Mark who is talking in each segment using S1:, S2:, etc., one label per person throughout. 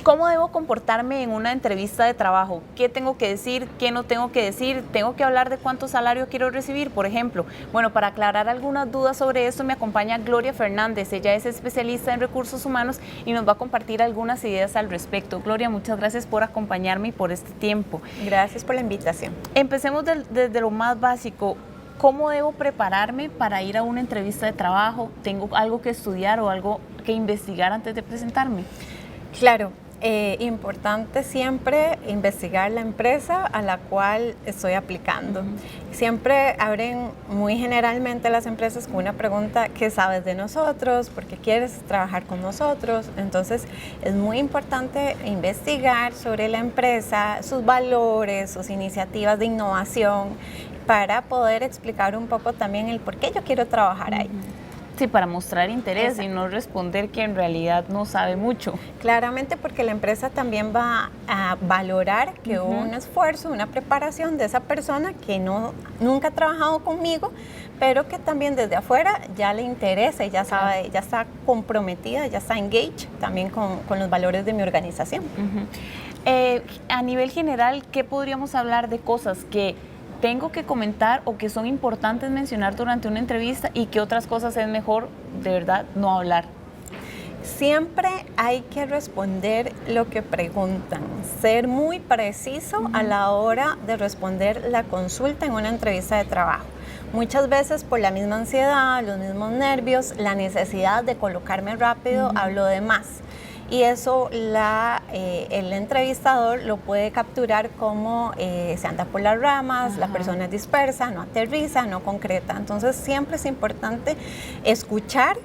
S1: ¿Cómo debo comportarme en una entrevista de trabajo? ¿Qué tengo que decir? ¿Qué no tengo que decir? ¿Tengo que hablar de cuánto salario quiero recibir, por ejemplo? Bueno, para aclarar algunas dudas sobre esto me acompaña Gloria Fernández. Ella es especialista en recursos humanos y nos va a compartir algunas ideas al respecto. Gloria, muchas gracias por acompañarme y por este tiempo.
S2: Gracias por la invitación.
S1: Empecemos desde lo más básico. ¿Cómo debo prepararme para ir a una entrevista de trabajo? ¿Tengo algo que estudiar o algo que investigar antes de presentarme?
S2: Claro, importante siempre investigar la empresa a la cual estoy aplicando. Siempre abren muy generalmente las empresas con una pregunta: ¿qué sabes de nosotros? ¿Por qué quieres trabajar con nosotros? Entonces es muy importante investigar sobre la empresa, sus valores, sus iniciativas de innovación, para poder explicar un poco también el por qué yo quiero trabajar ahí.
S1: Sí, para mostrar interés y no responder que en realidad no sabe mucho.
S2: Claramente, porque la empresa también va a valorar que hubo un esfuerzo, una preparación de esa persona que nunca ha trabajado conmigo, pero que también desde afuera ya le interesa y ya sabe, ya está comprometida, ya está engaged también con los valores de mi organización.
S1: A nivel general, ¿qué podríamos hablar de cosas que tengo que comentar o que son importantes mencionar durante una entrevista y qué otras cosas es mejor de verdad no hablar?
S2: Siempre hay que responder lo que preguntan, ser muy preciso a la hora de responder la consulta en una entrevista de trabajo. Muchas veces por la misma ansiedad, los mismos nervios, la necesidad de colocarme rápido, hablo de más. Y eso el entrevistador lo puede capturar como se anda por las ramas, la persona es dispersa, no aterriza, no concreta. Entonces siempre es importante escuchar,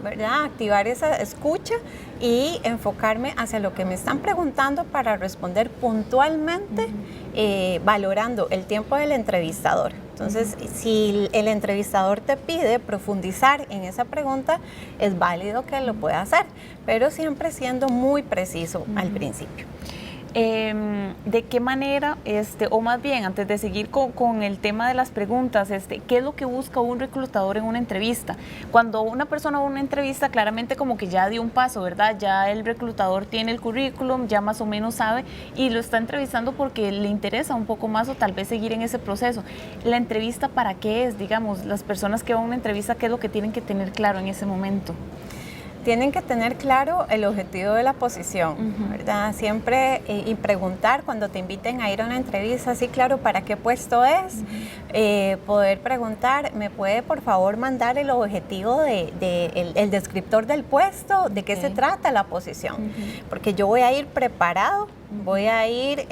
S2: ¿verdad? Activar esa escucha y enfocarme hacia lo que me están preguntando para responder puntualmente, valorando el tiempo del entrevistador. Entonces, si el entrevistador te pide profundizar en esa pregunta, es válido que lo pueda hacer, pero siempre siendo muy preciso al principio.
S1: ¿De qué manera, o más bien, antes de seguir con el tema de las preguntas, qué es lo que busca un reclutador en una entrevista? Cuando una persona va a una entrevista, claramente como que ya dio un paso, ¿verdad? Ya el reclutador tiene el currículum, ya más o menos sabe y lo está entrevistando porque le interesa un poco más o tal vez seguir en ese proceso. ¿La entrevista para qué es? Digamos, las personas que van a una entrevista, ¿qué es lo que tienen que tener claro en ese momento?
S2: Tienen que tener claro el objetivo de la posición, ¿verdad? Siempre y preguntar cuando te inviten a ir a una entrevista, sí, claro, ¿para qué puesto es? Poder preguntar, ¿me puede por favor mandar el objetivo el descriptor del puesto? ¿De qué se trata la posición? Porque yo voy a ir preparado, voy a ir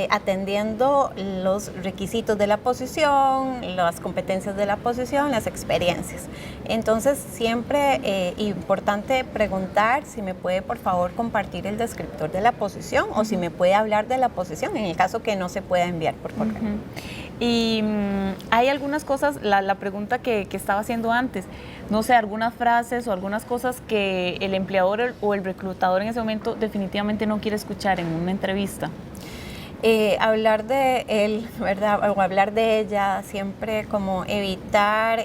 S2: atendiendo los requisitos de la posición, las competencias de la posición, las experiencias. Entonces, siempre importante preguntar si me puede, por favor, compartir el descriptor de la posición o si me puede hablar de la posición en el caso que no se pueda enviar por correo.
S1: Y hay algunas cosas, la pregunta que estaba haciendo antes, no sé, algunas frases o algunas cosas que el empleador o el reclutador en ese momento definitivamente no quiere escuchar en una entrevista.
S2: Hablar de él, ¿verdad? O hablar de ella, siempre como evitar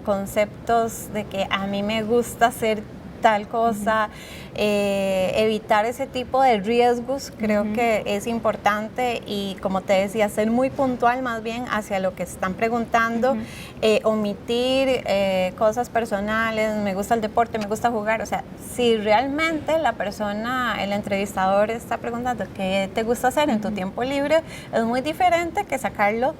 S2: conceptos de que a mí me gusta hacer tal cosa, evitar ese tipo de riesgos, creo que es importante y como te decía, ser muy puntual más bien hacia lo que están preguntando, omitir cosas personales, me gusta el deporte, me gusta jugar, o sea, si realmente la persona, el entrevistador está preguntando qué te gusta hacer en tu tiempo libre, es muy diferente que sacarlo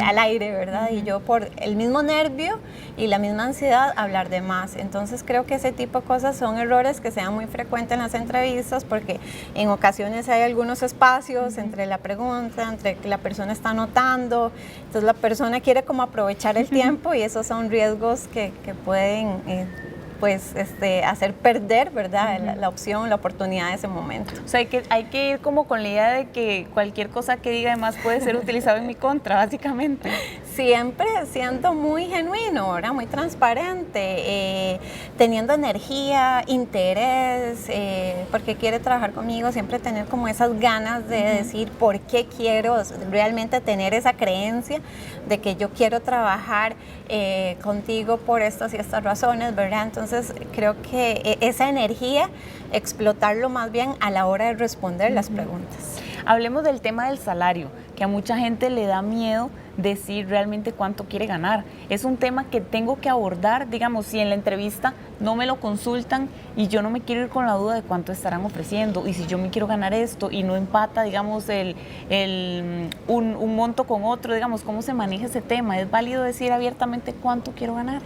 S2: al aire, ¿verdad? Y yo por el mismo nervio y la misma ansiedad hablar de más. Entonces creo que ese tipo de cosas son errores que se dan muy frecuentes en las entrevistas porque en ocasiones hay algunos espacios entre la pregunta, entre que la persona está anotando, entonces la persona quiere como aprovechar el tiempo y esos son riesgos que pueden hacer perder, ¿verdad? La opción, la oportunidad de ese momento.
S1: O sea, hay que ir como con la idea de que cualquier cosa que diga además puede ser utilizado en mi contra, básicamente.
S2: siempre siendo muy genuino, ¿verdad? Muy transparente, teniendo energía, interés, porque quiere trabajar conmigo, siempre tener como esas ganas de decir por qué quiero, realmente tener esa creencia de que yo quiero trabajar contigo por estas y estas razones, ¿verdad? Entonces creo que esa energía, explotarlo más bien a la hora de responder las preguntas.
S1: Hablemos del tema del salario, que a mucha gente le da miedo decir realmente cuánto quiere ganar. Es un tema que tengo que abordar, digamos, si en la entrevista no me lo consultan y yo no me quiero ir con la duda de cuánto estarán ofreciendo, y si yo me quiero ganar esto y no empata, digamos, un monto con otro, digamos, ¿cómo se maneja ese tema? ¿Es válido decir abiertamente cuánto quiero ganar?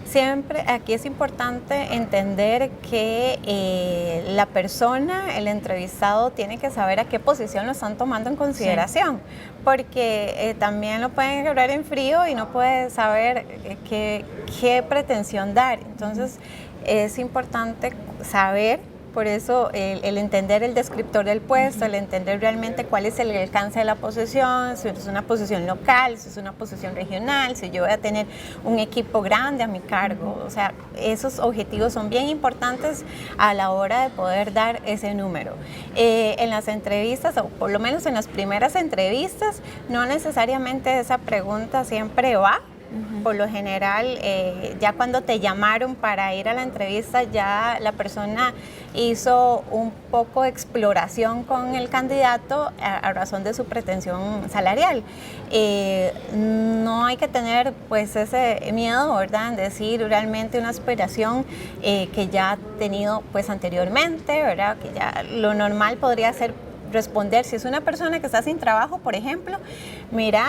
S2: Siempre aquí es importante entender que la persona, el entrevistado, tiene que saber a qué posición lo están tomando en consideración, porque también lo pueden agarrar en frío y no puede saber qué pretensión dar. Entonces es importante saber. Por eso el entender el descriptor del puesto, el entender realmente cuál es el alcance de la posición, si es una posición local, si es una posición regional, si yo voy a tener un equipo grande a mi cargo. O sea, esos objetivos son bien importantes a la hora de poder dar ese número. En las entrevistas, o por lo menos en las primeras entrevistas, no necesariamente esa pregunta siempre va. Por lo general, ya cuando te llamaron para ir a la entrevista, ya la persona hizo un poco de exploración con el candidato a razón de su pretensión salarial. No hay que tener pues ese miedo, ¿verdad?, en decir realmente una aspiración que ya ha tenido pues anteriormente, ¿verdad?, que ya lo normal podría ser responder. Si es una persona que está sin trabajo, por ejemplo, mira,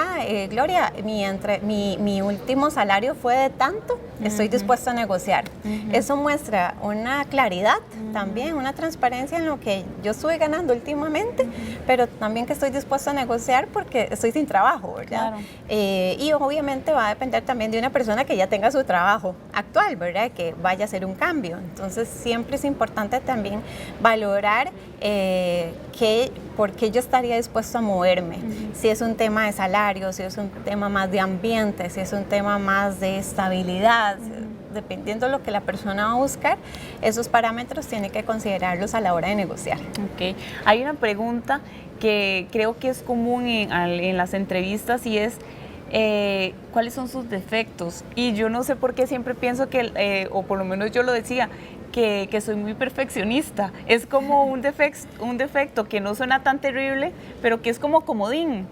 S2: Gloria, mi último salario fue de tanto, estoy dispuesta a negociar. Eso muestra una claridad también, una transparencia en lo que yo estuve ganando últimamente, pero también que estoy dispuesta a negociar porque estoy sin trabajo, ¿verdad?
S1: Claro.
S2: Y obviamente va a depender también de una persona que ya tenga su trabajo actual, ¿verdad?, que vaya a hacer un cambio. Entonces siempre es importante también valorar por qué yo estaría dispuesto a moverme, si es un tema de salario, si es un tema más de ambiente, si es un tema más de estabilidad, dependiendo de lo que la persona va a buscar, esos parámetros tiene que considerarlos a la hora de negociar.
S1: Okay. Hay una pregunta que creo que es común en las entrevistas y es ¿cuáles son sus defectos? Y yo no sé por qué siempre pienso que, o por lo menos yo lo decía, que soy muy perfeccionista. Es como un defecto que no suena tan terrible, pero que es como comodín.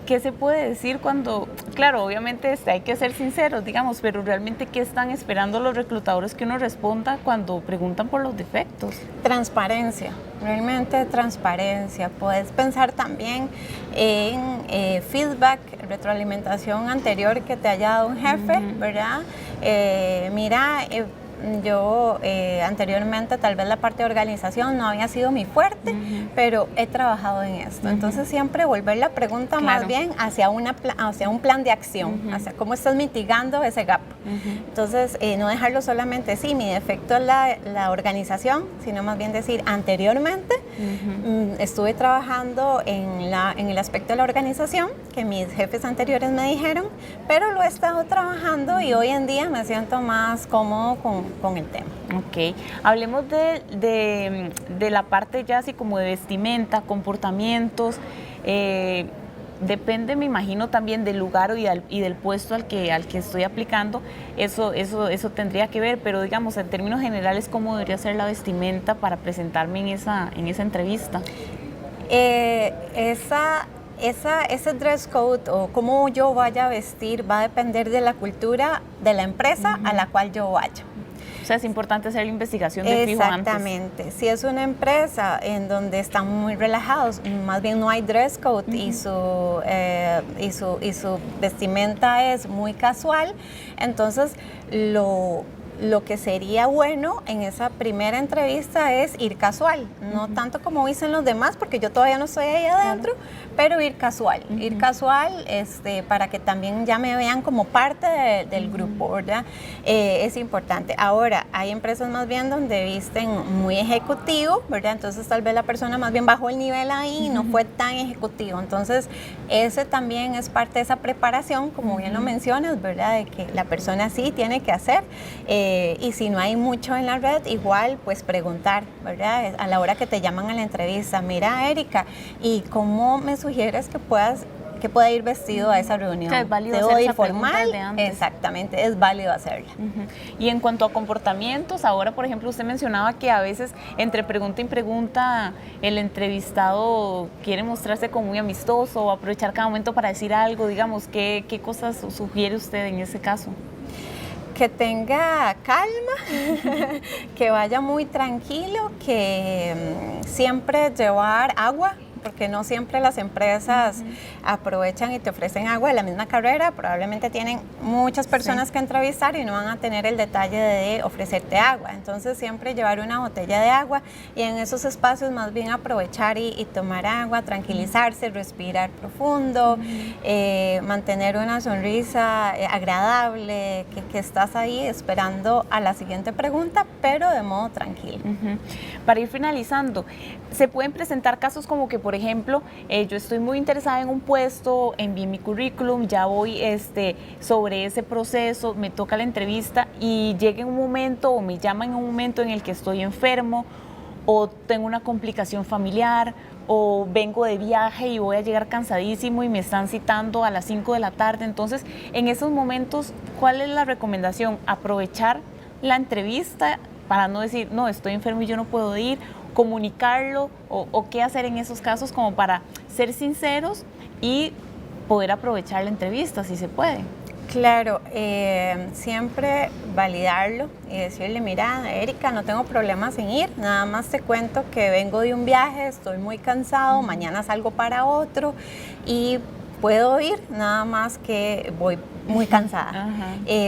S1: ¿Qué se puede decir cuando, claro, obviamente hay que ser sinceros, digamos, pero realmente qué están esperando los reclutadores que uno responda cuando preguntan por los defectos?
S2: Transparencia, realmente transparencia. Puedes pensar también en feedback, retroalimentación anterior que te haya dado un jefe, ¿verdad? Yo anteriormente tal vez la parte de organización no había sido mi fuerte, pero he trabajado en esto. Entonces siempre volver la pregunta más bien hacia un plan de acción, hacia cómo estás mitigando ese gap. Entonces no dejarlo solamente, sí, mi defecto es la organización, sino más bien decir, anteriormente estuve trabajando en el aspecto de la organización, que mis jefes anteriores me dijeron, pero lo he estado trabajando y hoy en día me siento más cómodo con el tema.
S1: Ok, hablemos de la parte ya así como de vestimenta, comportamientos. Depende, me imagino, también del lugar y del puesto al que estoy aplicando. Eso tendría que ver, pero digamos, en términos generales, ¿cómo debería ser la vestimenta para presentarme en esa entrevista?
S2: Ese dress code o cómo yo vaya a vestir va a depender de la cultura de la empresa a la cual yo vaya.
S1: O sea, es importante hacer la investigación de fijo antes.
S2: Exactamente. Si es una empresa en donde están muy relajados, más bien no hay dress code y su vestimenta es muy casual, entonces lo que sería bueno en esa primera entrevista es ir casual, no tanto como dicen los demás, porque yo todavía no estoy ahí adentro, pero ir casual, para que también ya me vean como parte del grupo, ¿verdad? Es importante. Ahora, hay empresas más bien donde visten muy ejecutivo, ¿verdad? Entonces tal vez la persona más bien bajó el nivel ahí y no fue tan ejecutivo. Entonces, ese también es parte de esa preparación, como bien lo mencionas, ¿verdad? De que la persona sí tiene que hacer. Y si no hay mucho en la red, igual pues preguntar, ¿verdad? A la hora que te llaman a la entrevista, mira, Erika, ¿y cómo me sugieres que pueda ir vestido a esa reunión?
S1: Es válido
S2: ¿Debo
S1: hacer
S2: ir
S1: esa pregunta
S2: formal?
S1: desde antes.
S2: Exactamente, es válido hacerla.
S1: Y en cuanto a comportamientos, ahora por ejemplo usted mencionaba que a veces entre pregunta y pregunta el entrevistado quiere mostrarse como muy amistoso o aprovechar cada momento para decir algo, digamos, ¿qué cosas sugiere usted en ese caso?
S2: Que tenga calma, que vaya muy tranquilo, que siempre llevar agua, porque no siempre las empresas aprovechan y te ofrecen agua de la misma carrera. Probablemente tienen muchas personas que entrevistar y no van a tener el detalle de ofrecerte agua. Entonces siempre llevar una botella de agua y en esos espacios más bien aprovechar y tomar agua, tranquilizarse, respirar profundo, mantener una sonrisa agradable, que estás ahí esperando a la siguiente pregunta, pero de modo tranquilo.
S1: Para ir finalizando, ¿se pueden presentar casos como que, por ejemplo, yo estoy muy interesada en un puesto, envié mi currículum, ya voy sobre ese proceso, me toca la entrevista y llega un momento o me llaman en un momento en el que estoy enfermo o tengo una complicación familiar o vengo de viaje y voy a llegar cansadísimo y me están citando a las 5 de la tarde? Entonces, en esos momentos, ¿cuál es la recomendación? Aprovechar la entrevista para no decir, no, estoy enfermo y yo no puedo ir, comunicarlo o qué hacer en esos casos como para ser sinceros y poder aprovechar la entrevista si se puede.
S2: Claro, siempre validarlo y decirle, mira, Erika, no tengo problemas en ir, nada más te cuento que vengo de un viaje, estoy muy cansado, mañana salgo para otro y puedo ir, nada más que voy muy cansada.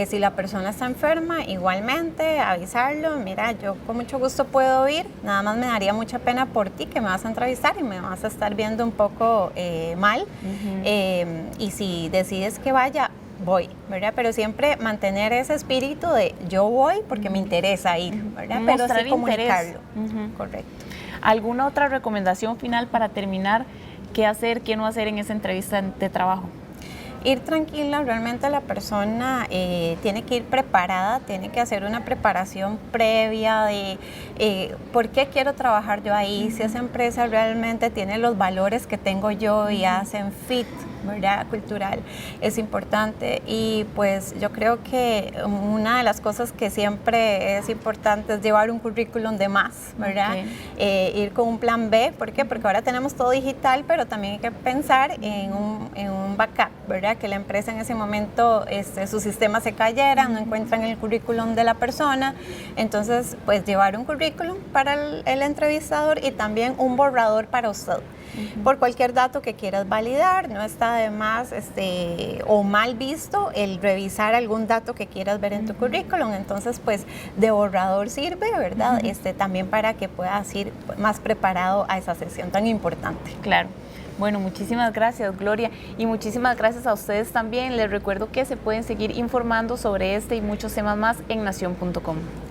S2: Si la persona está enferma, igualmente avisarlo, mira, yo con mucho gusto puedo ir, nada más me daría mucha pena por ti que me vas a entrevistar y me vas a estar viendo un poco mal, y si decides que vaya, voy, ¿verdad? Pero siempre mantener ese espíritu de yo voy porque me interesa ir, ¿verdad? Pero sí comunicarlo. Correcto.
S1: ¿Alguna otra recomendación final para terminar? ¿Qué hacer, qué no hacer en esa entrevista de trabajo?
S2: Ir tranquila, realmente la persona tiene que ir preparada, tiene que hacer una preparación previa de por qué quiero trabajar yo ahí, si esa empresa realmente tiene los valores que tengo yo y hacen fit, ¿verdad? Cultural, es importante. Y pues yo creo que una de las cosas que siempre es importante es llevar un currículum de más, ¿verdad? Ir con un plan B, ¿por qué? Porque ahora tenemos todo digital, pero también hay que pensar en un backup, ¿verdad? Que la empresa en ese momento su sistema se cayera, no encuentran el currículum de la persona. Entonces, pues llevar un currículum para el entrevistador y también un borrador para usted. Por cualquier dato que quieras validar, no está de más o mal visto el revisar algún dato que quieras ver en tu currículum. Entonces, pues de borrador sirve, ¿verdad? También para que puedas ir más preparado a esa sesión tan importante.
S1: Claro. Bueno, muchísimas gracias, Gloria, y muchísimas gracias a ustedes también. Les recuerdo que se pueden seguir informando sobre este y muchos temas más en nacion.com.